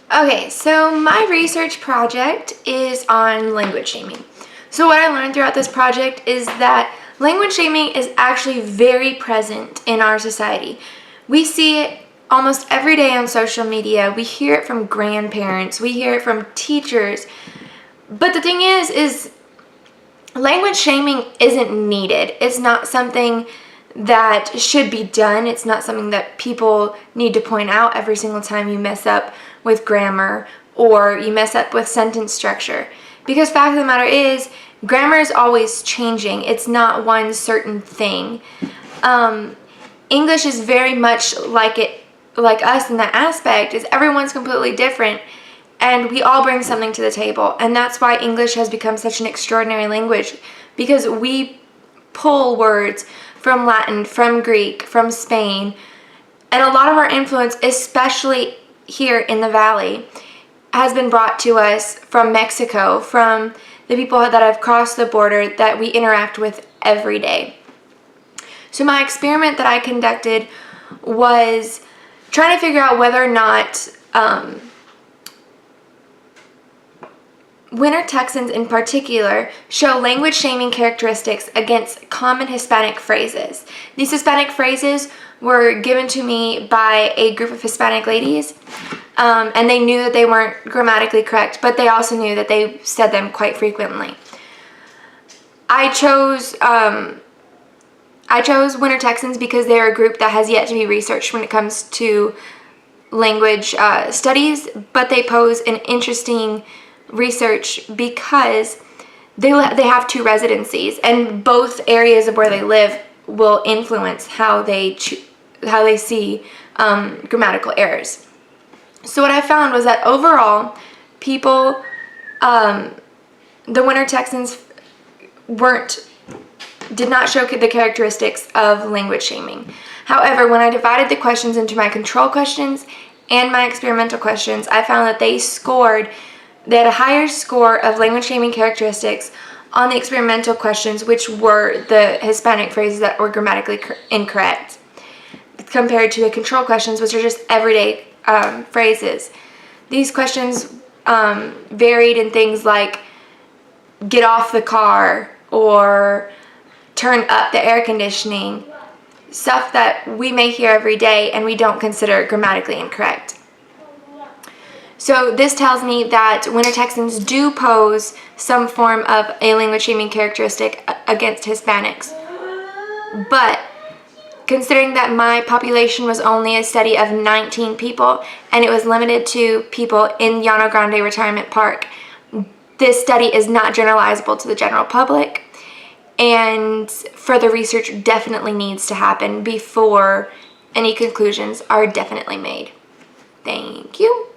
Okay, so my research project is on language shaming. So what I learned throughout this project is that language shaming is actually very present in our society. We see it almost every day on social media. We hear it from grandparents. We hear it from teachers. But the thing is language shaming isn't needed. It's not something that should be done. It's not something that people need to point out every single time you mess up with grammar or you mess up with sentence structure. Because fact of the matter is, grammar is always changing. It's not one certain thing. English is very much like us in that aspect, is everyone's completely different and we all bring something to the table. And that's why English has become such an extraordinary language, because we pull words from Latin, from Greek, from Spain, and a lot of our influence, especially here in the Valley, has been brought to us from Mexico, from the people that have crossed the border that we interact with every day. So my experiment that I conducted was trying to figure out whether or not Winter Texans in particular show language shaming characteristics against common Hispanic phrases. These Hispanic phrases were given to me by a group of Hispanic ladies, and they knew that they weren't grammatically correct, but they also knew that they said them quite frequently. I chose Winter Texans because they're a group that has yet to be researched when it comes to language studies, but they pose an interesting research because they have two residencies, and both areas of where they live will influence how they see grammatical errors. So what I found was that overall, people, the Winter Texans did not show the characteristics of language shaming. However, when I divided the questions into my control questions and my experimental questions, I found that they had a higher score of language shaming characteristics on the experimental questions, which were the Hispanic phrases that were grammatically incorrect, compared to the control questions, which are just everyday phrases. These questions varied in things like get off the car or turn up the air conditioning, stuff that we may hear every day and we don't consider grammatically incorrect. So this tells me that Winter Texans do pose some form of a language shaming characteristic against Hispanics. But considering that my population was only a study of 19 people and it was limited to people in Llano Grande Retirement Park, this study is not generalizable to the general public, and further research definitely needs to happen before any conclusions are definitely made. Thank you.